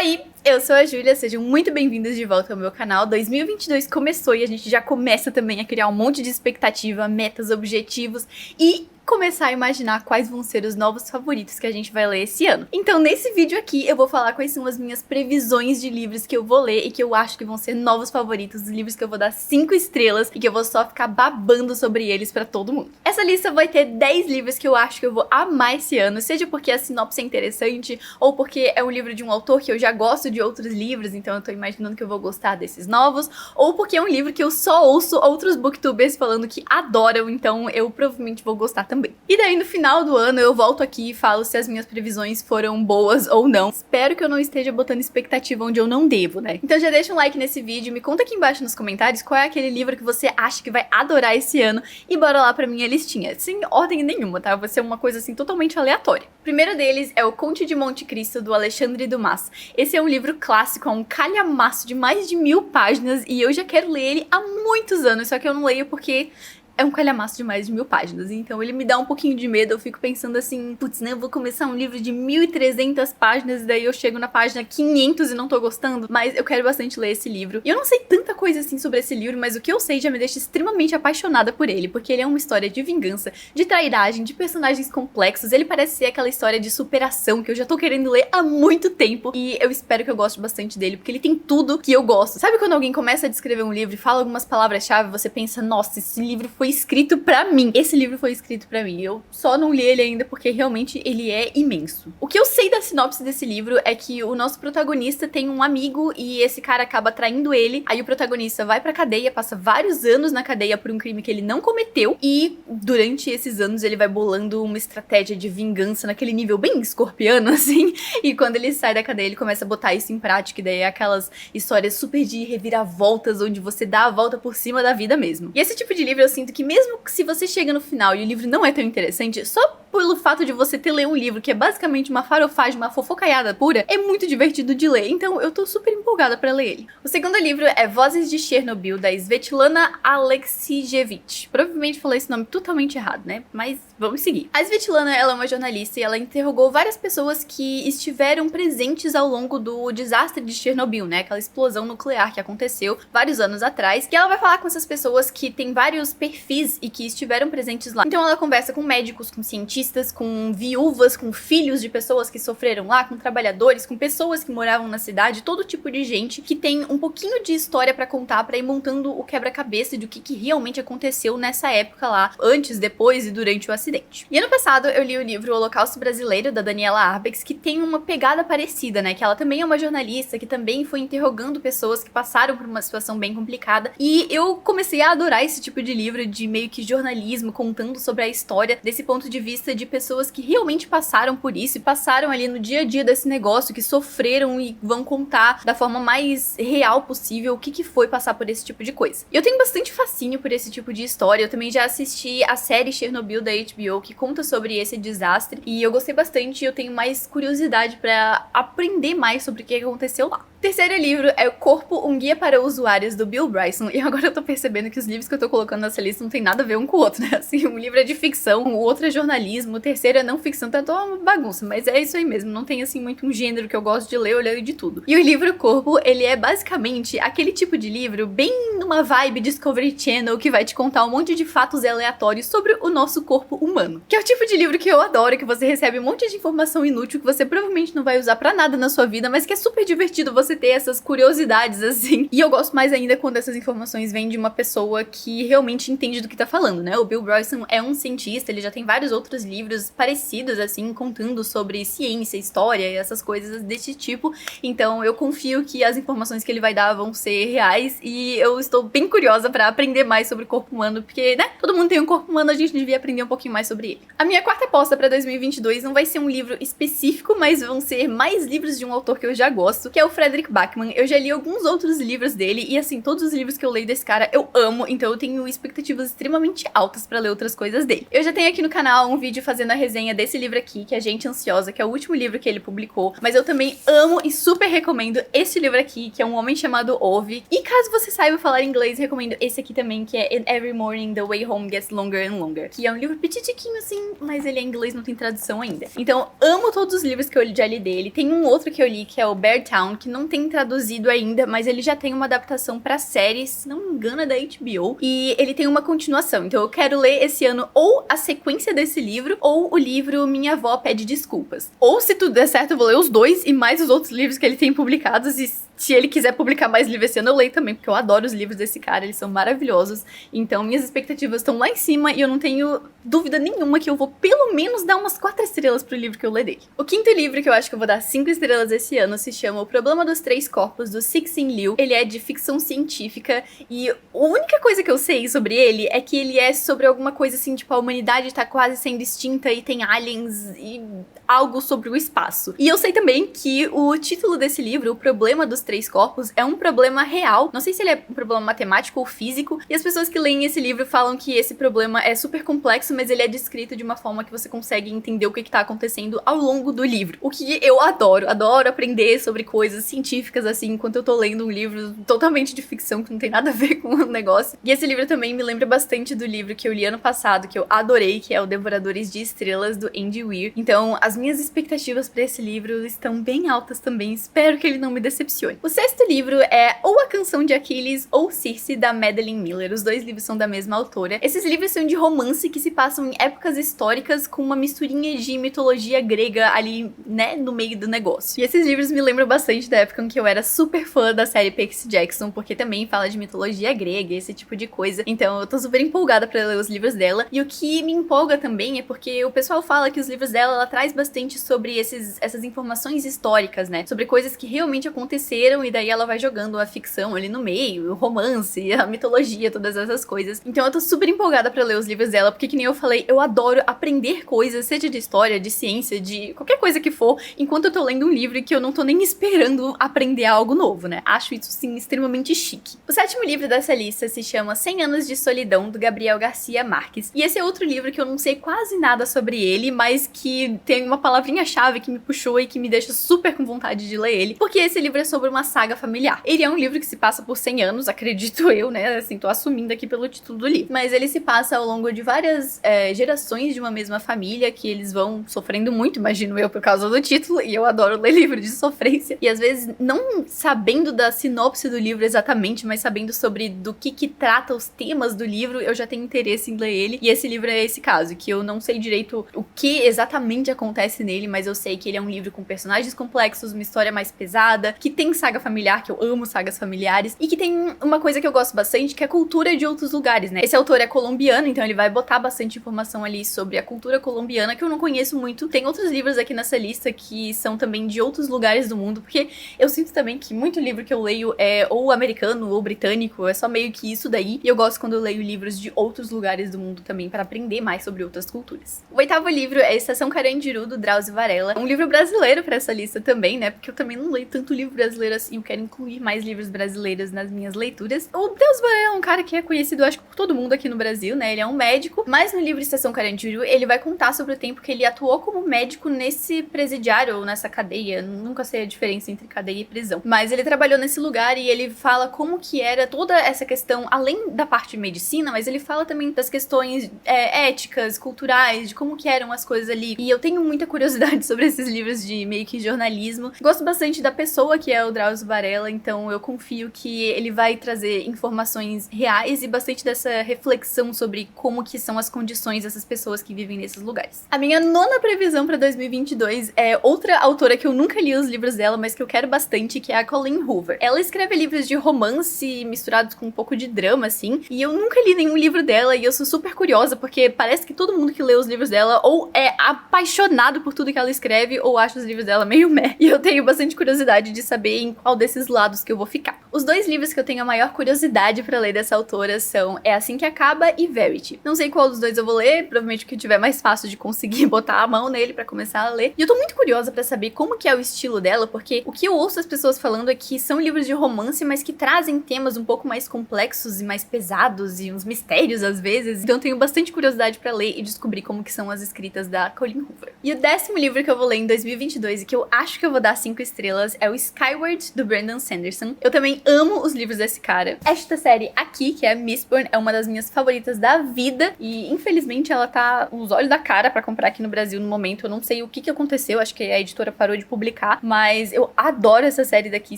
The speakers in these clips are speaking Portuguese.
Oi, eu sou a Júlia, sejam muito bem-vindos de volta ao meu canal. 2022 começou e a gente já começa também a criar um monte de expectativa, metas, objetivos e começar a imaginar quais vão ser os novos favoritos que a gente vai ler esse ano. Então, nesse vídeo aqui, eu vou falar quais são as minhas previsões de livros que eu vou ler e que eu acho que vão ser novos favoritos, os livros que eu vou dar 5 estrelas e que eu vou só ficar babando sobre eles pra todo mundo. Essa lista vai ter 10 livros que eu acho que eu vou amar esse ano, seja porque a sinopse é interessante ou porque é um livro de um autor que eu já gosto de outros livros, então eu tô imaginando que eu vou gostar desses novos, ou porque é um livro que eu só ouço outros booktubers falando que adoram, então eu provavelmente vou gostar também. E daí no final do ano eu volto aqui e falo se as minhas previsões foram boas ou não. Espero que eu não esteja botando expectativa onde eu não devo, né? Então já deixa um like nesse vídeo, me conta aqui embaixo nos comentários qual é aquele livro que você acha que vai adorar esse ano e bora lá pra minha listinha, sem ordem nenhuma, tá? Vai ser uma coisa assim totalmente aleatória. O primeiro deles é O Conde de Monte Cristo, do Alexandre Dumas. Esse é um livro clássico, é um calhamaço de mais de 1000 páginas e eu já quero ler ele há muitos anos, só que eu não leio porque é um calhamaço de mais de 1000 páginas, então ele me dá um pouquinho de medo, eu fico pensando assim, putz, né, eu vou começar um livro de 1300 páginas e daí eu chego na página 500 e não tô gostando, mas eu quero bastante ler esse livro. E eu não sei tanta coisa assim sobre esse livro, mas o que eu sei já me deixa extremamente apaixonada por ele, porque ele é uma história de vingança, de trairagem, de personagens complexos, ele parece ser aquela história de superação que eu já tô querendo ler há muito tempo e eu espero que eu goste bastante dele, porque ele tem tudo que eu gosto. Sabe quando alguém começa a descrever um livro e fala algumas palavras-chave, você pensa, nossa, esse livro foi escrito pra mim. Esse livro foi escrito pra mim. Eu só não li ele ainda porque realmente ele é imenso. O que eu sei da sinopse desse livro é que o nosso protagonista tem um amigo e esse cara acaba traindo ele. Aí o protagonista vai pra cadeia, passa vários anos na cadeia por um crime que ele não cometeu e durante esses anos ele vai bolando uma estratégia de vingança naquele nível bem escorpiano, assim. E quando ele sai da cadeia, ele começa a botar isso em prática. E daí é aquelas histórias super de reviravoltas onde você dá a volta por cima da vida mesmo. E esse tipo de livro eu sinto que mesmo se você chega no final e o livro não é tão interessante, só pelo fato de você ter lido um livro que é basicamente uma farofagem, uma fofocaiada pura, é muito divertido de ler, então eu tô super empolgada pra ler ele. O segundo livro é Vozes de Chernobyl, da Svetlana Alexievich. Provavelmente falei esse nome totalmente errado, né? Mas vamos seguir. A Svetlana, ela é uma jornalista e ela interrogou várias pessoas que estiveram presentes ao longo do desastre de Chernobyl, né? Aquela explosão nuclear que aconteceu vários anos atrás. E ela vai falar com essas pessoas que têm vários perfis e que estiveram presentes lá. Então ela conversa com médicos, com cientistas, com viúvas, com filhos de pessoas que sofreram lá, com trabalhadores, com pessoas que moravam na cidade, todo tipo de gente que tem um pouquinho de história pra contar, pra ir montando o quebra-cabeça de o que realmente aconteceu nessa época lá, antes, depois e durante o acidente. E ano passado eu li o livro O Holocausto Brasileiro, da Daniela Arbex, que tem uma pegada parecida, né, que ela também é uma jornalista, que também foi interrogando pessoas que passaram por uma situação bem complicada, e eu comecei a adorar esse tipo de livro, de meio que jornalismo, contando sobre a história desse ponto de vista de pessoas que realmente passaram por isso e passaram ali no dia a dia desse negócio, que sofreram e vão contar da forma mais real possível o que foi passar por esse tipo de coisa. Eu tenho bastante fascínio por esse tipo de história, eu também já assisti a série Chernobyl da HBO, que conta sobre esse desastre, e eu gostei bastante e eu tenho mais curiosidade pra aprender mais sobre o que aconteceu lá. O terceiro livro é O Corpo, um Guia para Usuários, do Bill Bryson, e agora eu tô percebendo que os livros que eu tô colocando nessa lista não tem nada a ver um com o outro, né? Assim, um livro é de ficção, o outro é jornalismo, o terceiro é não ficção, tá toda uma bagunça, mas é isso aí mesmo, não tem assim muito um gênero que eu gosto de ler, eu leio de tudo. E o livro Corpo, ele é basicamente aquele tipo de livro bem numa vibe Discovery Channel que vai te contar um monte de fatos aleatórios sobre o nosso corpo humano. Que é o tipo de livro que eu adoro, que você recebe um monte de informação inútil que você provavelmente não vai usar pra nada na sua vida, mas que é super divertido você ter essas curiosidades assim. E eu gosto mais ainda quando essas informações vêm de uma pessoa que realmente entende do que tá falando, né? O Bill Bryson é um cientista, ele já tem vários outros livros parecidos, assim, contando sobre ciência, história e essas coisas desse tipo. Então eu confio que as informações que ele vai dar vão ser reais e eu estou bem curiosa pra aprender mais sobre o corpo humano, porque, né? Todo mundo tem um corpo humano, a gente devia aprender um pouquinho mais sobre ele. A minha quarta aposta pra 2022 não vai ser um livro específico, mas vão ser mais livros de um autor que eu já gosto, que é o Fredrik Backman. Eu já li alguns outros livros dele e, assim, todos os livros que eu leio desse cara eu amo, então eu tenho expectativas extremamente altas pra ler outras coisas dele. Eu já tenho aqui no canal um vídeo vídeo fazendo a resenha desse livro aqui, que é Gente Ansiosa, que é o último livro que ele publicou, mas eu também amo e super recomendo esse livro aqui, que é Um Homem Chamado Ove. E caso você saiba falar inglês, recomendo esse aqui também, que é In Every Morning The Way Home Gets Longer and Longer, que é um livro petitiquinho assim, mas ele é em inglês, não tem tradução ainda. Então, amo todos os livros que eu já li dele. Tem um outro que eu li, que é o Bear Town, que não tem traduzido ainda, mas ele já tem uma adaptação pra série, se não me engano é da HBO, e ele tem uma continuação. Então eu quero ler esse ano ou a sequência desse livro, ou o livro Minha Avó Pede Desculpas. Ou, se tudo der certo, eu vou ler os dois e mais os outros livros que ele tem publicados, e se ele quiser publicar mais livros esse ano, eu leio também, porque eu adoro os livros desse cara, eles são maravilhosos. Então minhas expectativas estão lá em cima e eu não tenho dúvida nenhuma que eu vou pelo menos dar umas 4 estrelas pro livro que eu lerei. O quinto livro que eu acho que eu vou dar 5 estrelas esse ano se chama O Problema dos Três Corpos, do Cixin Liu. Ele é de ficção científica e a única coisa que eu sei sobre ele é que ele é sobre alguma coisa assim, tipo, a humanidade tá quase sendo extinta e tem aliens e algo sobre o espaço. E eu sei também que o título desse livro, O Problema dos Três Corpos, é um problema real. Não sei se ele é um problema matemático ou físico, e as pessoas que leem esse livro falam que esse problema é super complexo, mas ele é descrito de uma forma que você consegue entender o que tá acontecendo ao longo do livro. O que eu adoro. Adoro aprender sobre coisas científicas, assim, enquanto eu tô lendo um livro totalmente de ficção, que não tem nada a ver com o negócio. E esse livro também me lembra bastante do livro que eu li ano passado, que eu adorei, que é o Devoradores de Estrelas, do Andy Weir. Então, as minhas expectativas pra esse livro estão bem altas também. Espero que ele não me decepcione. O sexto livro é ou A Canção de Aquiles ou Circe, da Madeline Miller. Os dois livros são da mesma autora. Esses livros são de romance que se passam em épocas históricas com uma misturinha de mitologia grega ali, né, no meio do negócio. E esses livros me lembram bastante da época em que eu era super fã da série Percy Jackson, porque também fala de mitologia grega, esse tipo de coisa. Então eu tô super empolgada pra ler os livros dela. E o que me empolga também é porque o pessoal fala que os livros dela, ela traz bastante sobre essas informações históricas, né? Sobre coisas que realmente aconteceram e daí ela vai jogando a ficção ali no meio, o romance, a mitologia, todas essas coisas. Então eu tô super empolgada pra ler os livros dela, porque que nem eu falei, eu adoro aprender coisas, seja de história, de ciência, de qualquer coisa que for, enquanto eu tô lendo um livro que eu não tô nem esperando aprender algo novo, né? Acho isso, sim, extremamente chique. O sétimo livro dessa lista se chama 100 Anos de Solidão, do Gabriel Garcia Marques. E esse é outro livro que eu não sei quase nada sobre ele, mas que tem uma palavrinha-chave que me puxou e que me deixa super com vontade de ler ele, porque esse livro é sobre uma saga familiar. Ele é um livro que se passa por 100 anos, acredito eu, né? Assim, tô assumindo aqui pelo título do livro. Mas ele se passa ao longo de várias gerações de uma mesma família, que eles vão sofrendo muito, imagino eu, por causa do título, e eu adoro ler livro de sofrência. E às vezes, não sabendo da sinopse do livro exatamente, mas sabendo sobre do que trata os temas do livro, eu já tenho interesse em ler ele. E esse livro é esse caso, que eu não sei direito o que exatamente acontece nele, mas eu sei que ele é um livro com personagens complexos, uma história mais pesada, que tem saga familiar, que eu amo sagas familiares, e que tem uma coisa que eu gosto bastante, que é a cultura de outros lugares, né? Esse autor é colombiano, então ele vai botar bastante informação ali sobre a cultura colombiana, que eu não conheço muito. Tem outros livros aqui nessa lista que são também de outros lugares do mundo, porque eu sinto também que muito livro que eu leio é ou americano ou britânico, é só meio que isso daí, e eu gosto quando eu leio livros de outros lugares do mundo também, para aprender mais sobre outras culturas. O oitavo livro é Estação Carandiru, do Drauzio Varela, um livro brasileiro pra essa lista também, né, porque eu também não leio tanto livro brasileiro assim, eu quero incluir mais livros brasileiros nas minhas leituras. O Drauzio Varela é um cara que é conhecido, acho que por todo mundo aqui no Brasil, né, ele é um médico, mas no livro Estação Carandiru, ele vai contar sobre o tempo que ele atuou como médico nesse presidiário, ou nessa cadeia, nunca sei a diferença entre cadeia e prisão, mas ele trabalhou nesse lugar e ele fala como que era toda essa questão, além da parte de medicina, mas ele fala também das questões éticas, culturais, de como que eram as coisas ali, e eu tenho muita curiosidade sobre esses livros de meio que jornalismo. Gosto bastante da pessoa que é o Drauzio Varela, então eu confio que ele vai trazer informações reais e bastante dessa reflexão sobre como que são as condições dessas pessoas que vivem nesses lugares. A minha nona previsão pra 2022 é outra autora que eu nunca li os livros dela, mas que eu quero bastante, que é a Colleen Hoover. Ela escreve livros de romance misturados com um pouco de drama, assim, e eu nunca li nenhum livro dela, e eu sou super curiosa, porque parece que todo mundo que lê os livros dela ou é apaixonado por tudo que ela escreve, ou acha os livros dela meio meh. E eu tenho bastante curiosidade de saber em qual desses lados que eu vou ficar. Os dois livros que eu tenho a maior curiosidade pra ler dessa autora são É Assim Que Acaba e Verity. Não sei qual dos dois eu vou ler, provavelmente o que tiver mais fácil de conseguir botar a mão nele pra começar a ler. E eu tô muito curiosa pra saber como que é o estilo dela, porque o que eu ouço as pessoas falando é que são livros de romance, mas que trazem temas um pouco mais complexos e mais pesados e uns mistérios às vezes. Então eu tenho bastante curiosidade pra ler e descobrir como que são as escritas da Colleen Hoover. E o 10º livro que eu vou ler em 2022 e que eu acho que eu vou dar 5 estrelas é o Skyward, do Brandon Sanderson. Eu também amo os livros desse cara. Esta série aqui, que é Mistborn, é uma das minhas favoritas da vida e infelizmente ela tá os olhos da cara pra comprar aqui no Brasil no momento. Eu não sei o que aconteceu, acho que a editora parou de publicar, mas eu adoro essa série daqui.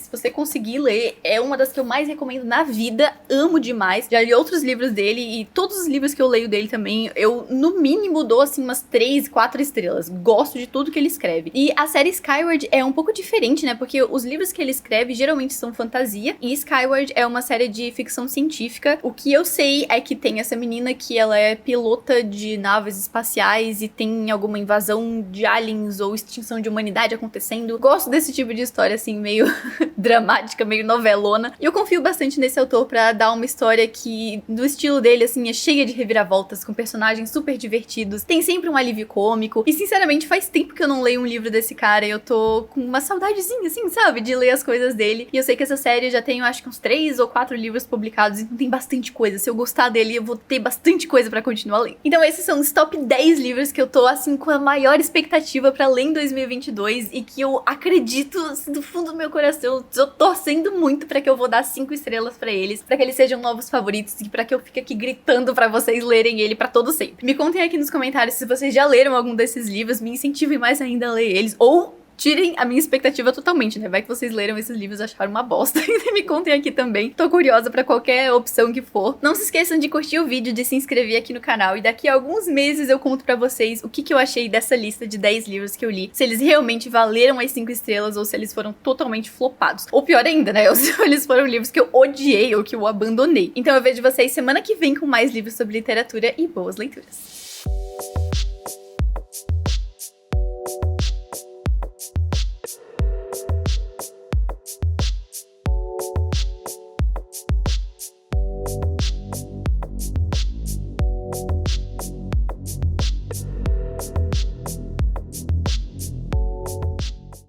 Se você conseguir ler, é uma das que eu mais recomendo na vida, amo demais. Já li outros livros dele e todos os livros que eu leio dele também, eu no mínimo dou assim umas 3, 4 estrelas. Gosto de tudo que ele escreve. E a série Skyward é um pouco diferente, né? Porque os livros que ele escreve geralmente são fantasia e Skyward é uma série de ficção científica. O que eu sei é que tem essa menina que ela é pilota de naves espaciais e tem alguma invasão de aliens ou extinção de humanidade acontecendo. Gosto desse tipo de história assim, meio dramática, meio novelona. E eu confio bastante nesse autor pra dar uma história que, do estilo dele, assim, é cheia de reviravoltas, com personagens super divertidos. Tem sempre um alívio cômico. E, sinceramente, faz tempo que eu não leio um livro desse cara e eu tô com uma saudadezinha, assim, sabe? De ler as coisas dele. E eu sei que essa série já tem, eu acho que uns 3 ou 4 livros publicados, então tem bastante coisa. Se eu gostar dele, eu vou ter bastante coisa pra continuar lendo. Então esses são os top 10 livros que eu tô, assim, com a maior expectativa pra ler em 2022 e que eu acredito, assim, do fundo do meu coração, eu tô torcendo muito pra que eu vou dar 5 estrelas pra eles, pra que eles sejam novos favoritos e pra que eu fique aqui gritando pra vocês lerem ele pra todo sempre. Me contem aqui nos comentários se vocês já leram algum desses livros, me incentivem mais ainda a ler eles, ou tirem a minha expectativa totalmente, né? Vai que vocês leram esses livros e acharam uma bosta. E me contem aqui também. Tô curiosa pra qualquer opção que for. Não se esqueçam de curtir o vídeo, de se inscrever aqui no canal. E daqui a alguns meses eu conto pra vocês o que eu achei dessa lista de 10 livros que eu li. Se eles realmente valeram as 5 estrelas ou se eles foram totalmente flopados. Ou pior ainda, né? Ou se eles foram livros que eu odiei ou que eu abandonei. Então eu vejo vocês semana que vem com mais livros sobre literatura e boas leituras.